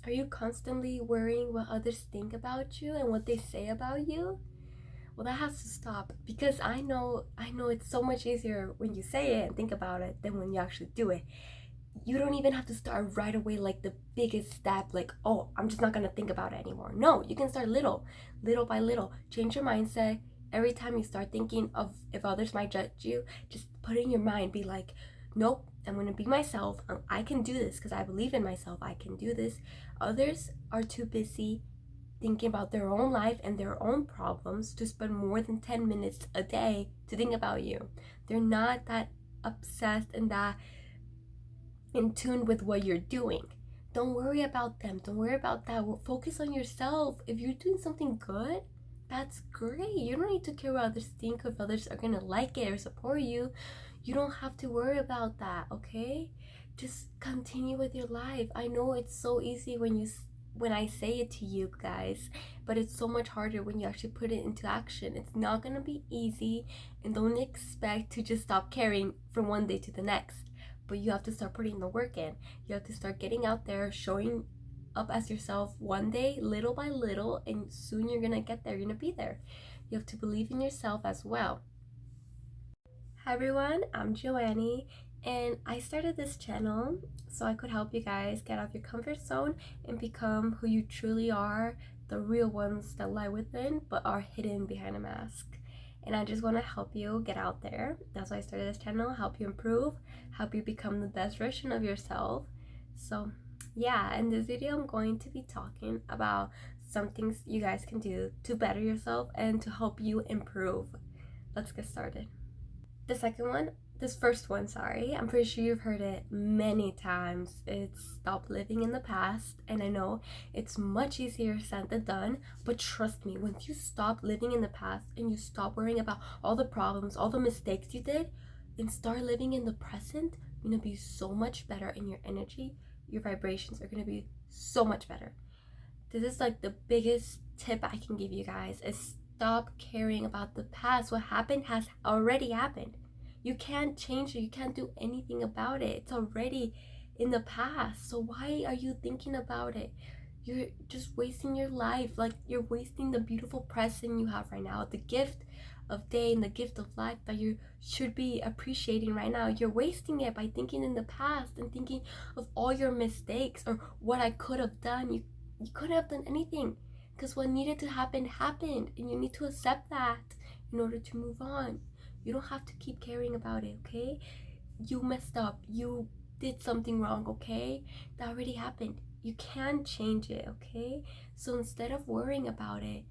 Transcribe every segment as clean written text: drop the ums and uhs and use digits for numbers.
Are you constantly worrying what others think about you and what they say about you? Well, that has to stop, because I know it's so much easier when you say it and think about it than when you actually do it. You don't even have to start right away, like the biggest step, like, oh, I'm just not gonna think about it anymore. No, you can start little by little. Change your mindset. Every time you start thinking of if others might judge you, just put it in your mind, be like, nope, I'm gonna be myself. I can do this because I believe in myself. I can do this. Others are too busy thinking about their own life and their own problems to spend more than 10 minutes a day to think about you. They're not that obsessed and that in tune with what you're doing. Don't worry about them. Don't worry about that. Focus on yourself. If you're doing something good, that's great. You don't need to care what others think, if others are gonna like it or support you. You don't have to worry about that, okay? Just continue with your life. I know it's so easy when I say it to you guys, but it's so much harder when you actually put it into action. It's not gonna be easy, and don't expect to just stop caring from one day to the next. But you have to start putting the work in. You have to start getting out there, showing up as yourself one day, little by little, and soon you're gonna get there. You're gonna be there. You have to believe in yourself as well. Hi everyone, I'm Joannie, and I started this channel so I could help you guys get out of your comfort zone and become who you truly are, the real ones that lie within but are hidden behind a mask. And I just want to help you get out there. That's why I started this channel, help you improve, help you become the best version of yourself. So yeah, in this video I'm going to be talking about some things you guys can do to better yourself and to help you improve. Let's get started. This first one, sorry, I'm pretty sure you've heard it many times. It's stop living in the past. And I know it's much easier said than done, but trust me, once you stop living in the past and you stop worrying about all the problems, all the mistakes you did, and start living in the present, you're gonna be so much better in your energy. Your vibrations are gonna be so much better. This is like the biggest tip I can give you guys, is stop caring about the past. What happened has already happened. You can't change it. You can't do anything about it. It's already in the past. So why are you thinking about it? You're just wasting your life. Like, you're wasting the beautiful present you have right now, the gift of day and the gift of life that you should be appreciating right now. You're wasting it by thinking in the past and thinking of all your mistakes or what I could have done. You couldn't have done anything, because what needed to happen happened, and you need to accept that in order to move on. You don't have to keep caring about it, okay? You messed up. You did something wrong, okay? That already happened. You can't change it, okay? So instead of worrying about it,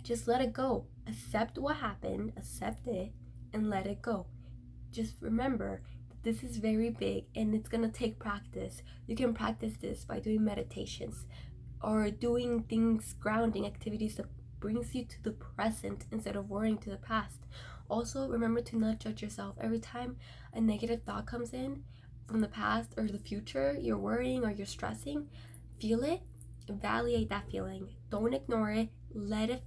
just let it go. Accept what happened, accept it, and let it go. Just remember, this is very big and it's gonna take practice. You can practice this by doing meditations or doing things, grounding activities that brings you to the present instead of worrying to the past. Also, remember to not judge yourself. Every time a negative thought comes in from the past or the future, you're worrying or you're stressing, feel it, validate that feeling. Don't ignore it. Let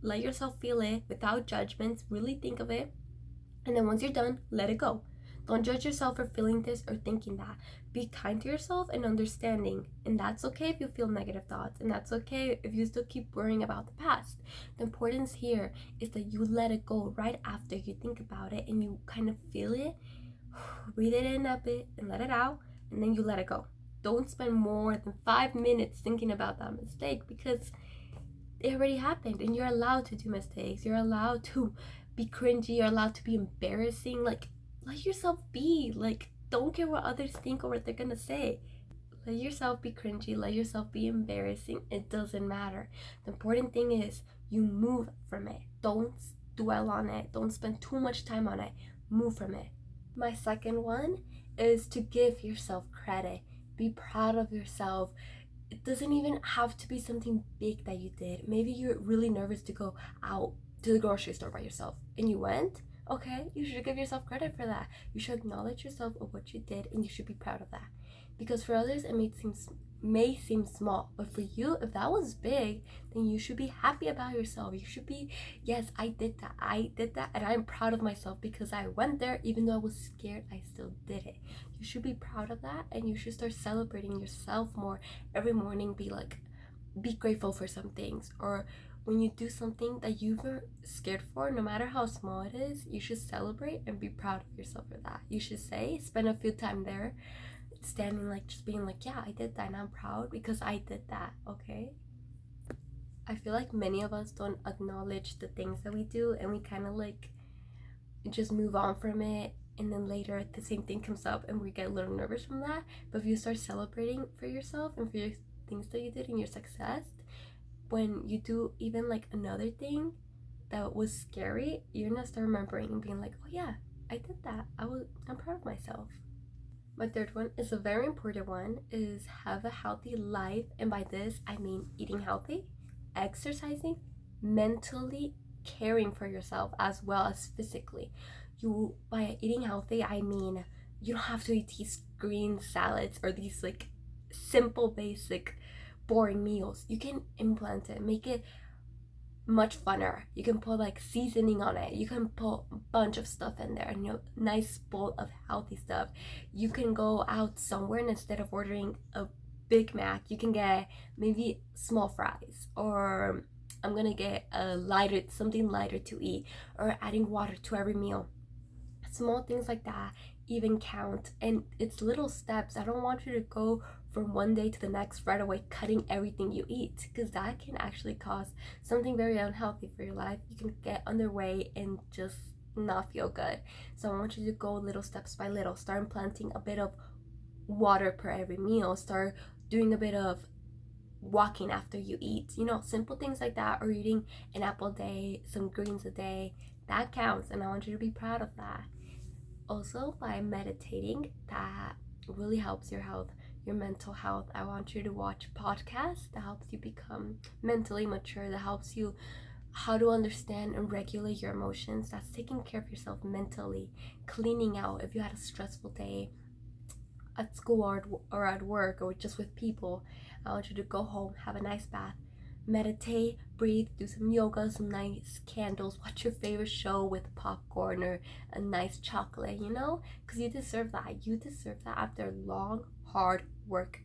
yourself feel it without judgments. Really think of it. And then once you're done, let it go. Don't judge yourself for feeling this or thinking that. Be kind to yourself and understanding. And that's okay if you feel negative thoughts. And that's okay if you still keep worrying about the past. The importance here is that you let it go right after you think about it and you kind of feel it. Breathe it in a bit and let it out. And then you let it go. Don't spend more than 5 minutes thinking about that mistake, because it already happened and you're allowed to do mistakes. You're allowed to be cringy. You're allowed to be embarrassing. Like, let yourself be. Like, don't care what others think or what they're gonna say. Let yourself be cringy. Let yourself be embarrassing. It doesn't matter. The important thing is you move from it. Don't dwell on it. Don't spend too much time on it. Move from it. My second one is to give yourself credit. Be proud of yourself. It doesn't even have to be something big that you did. Maybe you're really nervous to go out to the grocery store by yourself and you went. Okay, you should give yourself credit for that. You should acknowledge yourself of what you did and you should be proud of that. Because for others it may seem may seem small, but for you, if that was big, then you should be happy about yourself. You should be, yes, I did that, and I'm proud of myself because I went there. Even though I was scared, I still did it. You should be proud of that, and you should start celebrating yourself more every morning. Be grateful for some things, or when you do something that you were scared for, no matter how small it is, you should celebrate and be proud of yourself for that. You should spend a few time there, standing, like, just being like, yeah, I did that and I'm proud because I did that. Okay, I feel like many of us don't acknowledge the things that we do, and we kind of like just move on from it, and then later the same thing comes up and we get a little nervous from that. But if you start celebrating for yourself and for your things that you did and your success, when you do even like another thing that was scary, you're gonna start remembering and being like, oh yeah, I did that. I'm proud of myself. My third one is a very important one, is have a healthy life. And by this, I mean eating healthy, exercising, mentally caring for yourself as well as physically. You, by eating healthy, I mean you don't have to eat these green salads or these like simple, basic, boring meals. You can implement it, make it much funner. You can put like seasoning on it. You can put a bunch of stuff in there, and nice bowl of healthy stuff. You can go out somewhere, and instead of ordering a Big Mac, you can get maybe small fries, or I'm gonna get something lighter to eat, or adding water to every meal. Small things like that even count, and it's little steps. I don't want you to go from one day to the next right away cutting everything you eat, because that can actually cause something very unhealthy for your life. You can get underway and just not feel good. So I want you to go little steps by little. Start implanting a bit of water per every meal. Start doing a bit of walking after you eat, simple things like that, or eating an apple a day, some greens a day. That counts, and I want you to be proud of that. Also, by meditating, that really helps your health, your mental health. I want you to watch podcasts that helps you become mentally mature, that helps you how to understand and regulate your emotions. That's taking care of yourself mentally, cleaning out if you had a stressful day at school or at work or just with people. I want you to go home, have a nice bath, meditate, breathe, do some yoga, some nice candles, watch your favorite show with popcorn or a nice chocolate, because you deserve that. You deserve that after long, hard work.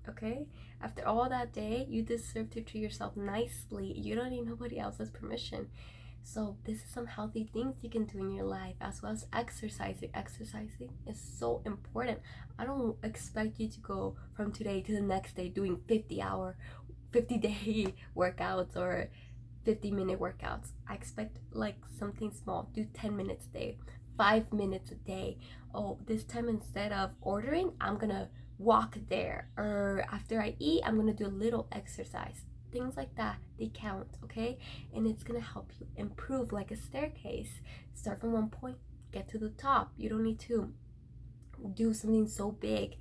Okay? After all that day, you deserve to treat yourself nicely. You don't need nobody else's permission. So this is some healthy things you can do in your life, as well as exercising. Exercising is so important. I don't expect you to go from today to the next day doing 50-day workouts or 50-minute workouts. I expect like something small. Do 10 minutes a day, 5 minutes a day. Oh, this time instead of ordering, I'm gonna walk there, or after I eat, I'm gonna do a little exercise. Things like that, they count. Okay? And it's gonna help you improve, like a staircase. Start from one point, get to the top. You don't need to do something so big.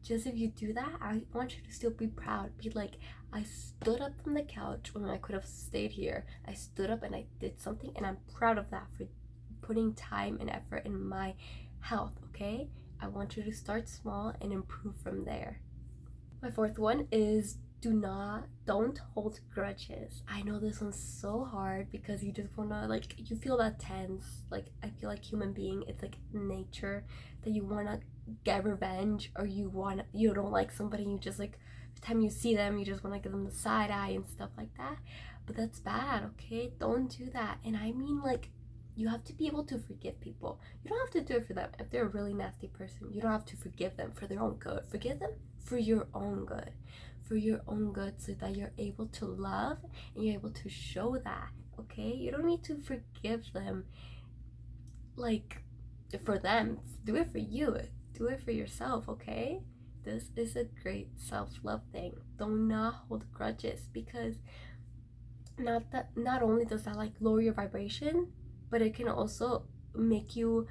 Just if you do that, I want you to still be proud. Be like, I stood up from the couch when I could have stayed here. I stood up and I did something, and I'm proud of that, for putting time and effort in my health. Okay? I want you to start small and improve from there. My fourth one is don't hold grudges. I know this one's so hard because you just wanna, like, you feel that tense. Like, I feel like human being, it's like nature that you wanna get revenge, or you don't like somebody, you just like, every time you see them, you just wanna give them the side eye and stuff like that. But that's bad. Okay? Don't do that. And I mean, like, you have to be able to forgive people. You don't have to do it for them. If they're a really nasty person, you don't have to forgive them for their own good. Forgive them for your own good. For your own good, so that you're able to love and you're able to show that. Okay? You don't need to forgive them like for them. Do it for you. Do it for yourself. Okay? This is a great self-love thing. Do not hold grudges, because not only does that like lower your vibration, but it can also make you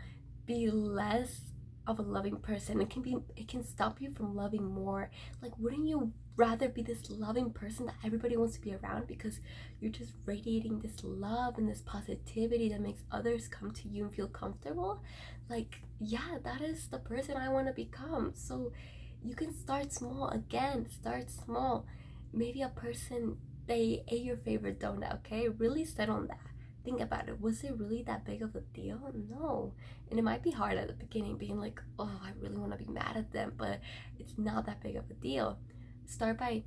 be less of a loving person. It can stop you from loving more. Like, wouldn't you rather be this loving person that everybody wants to be around, because you're just radiating this love and this positivity that makes others come to you and feel comfortable? Like, yeah, that is the person I want to become. So You can start small. Again, start small. Maybe a person, they ate your favorite donut, okay? Really sit on that. Think about it. Was it really that big of a deal? No. And it might be hard at the beginning, being like, oh, I really want to be mad at them, but it's not that big of a deal. Start by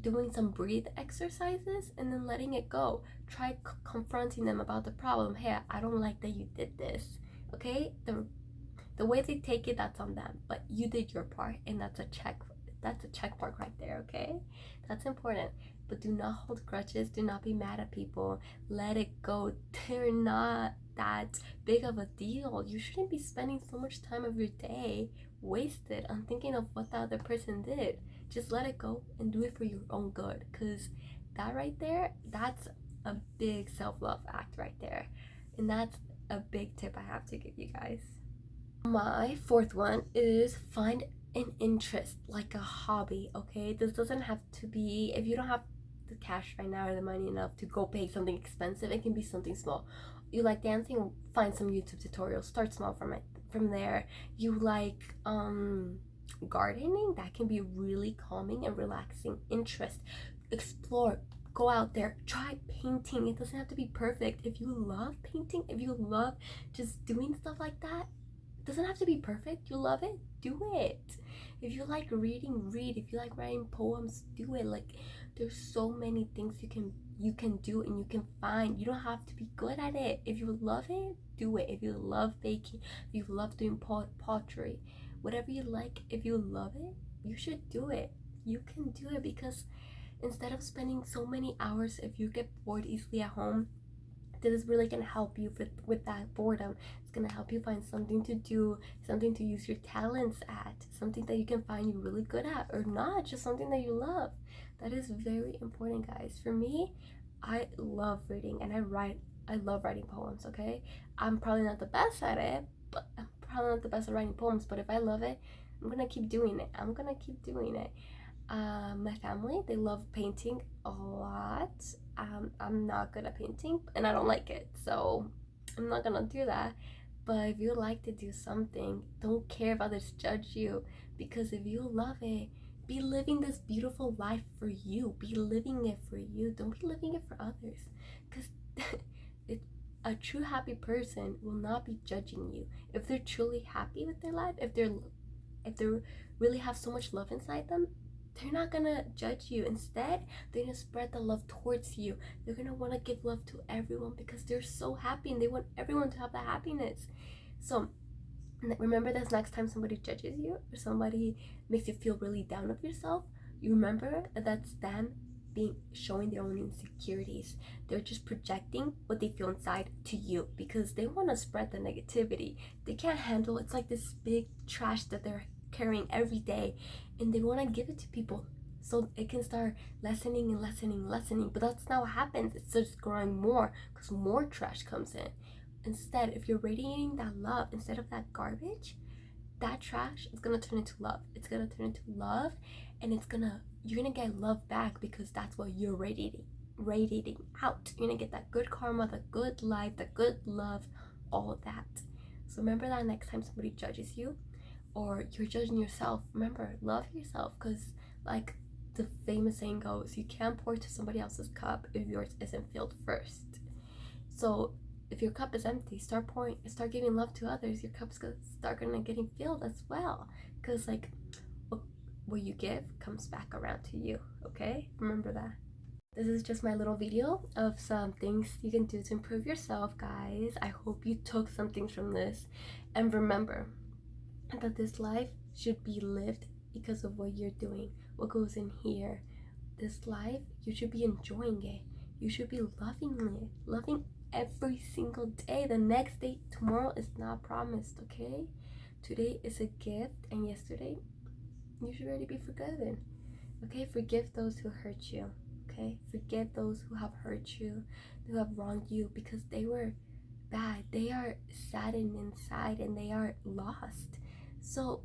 doing some breathe exercises and then letting it go. Try confronting them about the problem. Hey, I don't like that you did this. Okay? The way they take it, that's on them. But you did your part, and that's a check. That's a check mark right there, okay? That's important. But do not hold grudges. Do not be mad at people. Let it go. They're not that big of a deal. You shouldn't be spending so much time of your day wasted on thinking of what the other person did. Just let it go and do it for your own good. Because that right there, that's a big self-love act right there. And that's a big tip I have to give you guys. My fourth one is find an interest, like a hobby, okay? This doesn't have to be, if you don't have the cash right now or the money enough to go pay something expensive, it can be something small. You like dancing, find some YouTube tutorials, start small from it. From there, you like gardening, that can be really calming and relaxing interest. Explore, go out there, try painting. It doesn't have to be perfect. If you love painting, if you love just doing stuff like that, it doesn't have to be perfect. You love it, do it. If you like reading, read. If you like writing poems, do it. Like, there's so many things you can do and you can find. You don't have to be good at it. If you love it, do it. If you love baking, if you love doing pottery, whatever you like, if you love it, you should do it. You can do it, because instead of spending so many hours, if you get bored easily at home, this is really gonna help you with that boredom. It's gonna help you find something to do, something to use your talents at, something that you can find you really good at, or not, just something that you love. That is very important, guys. For me, I love reading and I love writing poems, okay? I'm probably not the best at it, but I'm probably not the best at writing poems, but if I love it, I'm gonna keep doing it. I'm gonna keep doing it. My family, they love painting a lot. I'm not good at painting and I don't like it, so I'm not gonna do that. But if you like to do something, don't care if others judge you, because if you love it, be living this beautiful life for you. Be living it for you. Don't be living it for others, because a true happy person will not be judging you. If they're truly happy with their life, if they really have so much love inside them, they're not gonna judge you. Instead, they're gonna spread the love towards you. They're gonna want to give love to everyone because they're so happy and they want everyone to have that happiness. So remember this: next time somebody judges you or somebody makes you feel really down of yourself, you remember that that's them showing their own insecurities. They're just projecting what they feel inside to you because they want to spread the negativity. They can't handle, it's like this big trash that they're carrying every day, and they want to give it to people so it can start lessening and lessening. But that's not what happens. It starts growing more because more trash comes in. Instead, if you're radiating that love instead of that garbage, that trash is gonna turn into love. It's gonna turn into love, and you're gonna get love back, because that's what you're radiating out. You're gonna get that good karma, the good life, the good love, all of that. So remember that next time somebody judges you or you're judging yourself, remember, love yourself, because like the famous saying goes, you can't pour to somebody else's cup if yours isn't filled first. So if your cup is empty, start giving love to others. Your cup's gonna start getting filled as well, because like what you give comes back around to you. Okay, remember that. This is just my little video of some things you can do to improve yourself, guys. I hope you took something from this, and remember that this life should be lived because of what you're doing, what goes in here. This life, you should be enjoying it. You should be loving every single day. The next day, tomorrow is not promised, okay? Today is a gift, and yesterday, you should already be forgiven. Okay, forgive those who hurt you. Okay, forgive those who have hurt you, who have wronged you, because they were bad. They are saddened inside and they are lost. So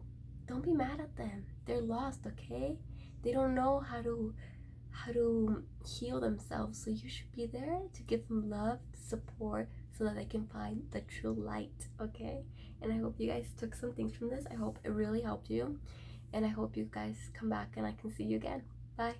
don't be mad at them. They're lost, okay? They don't know how to heal themselves. So you should be there to give them love, support, so that they can find the true light, okay? And I hope you guys took some things from this. I hope it really helped you. And I hope you guys come back and I can see you again. Bye.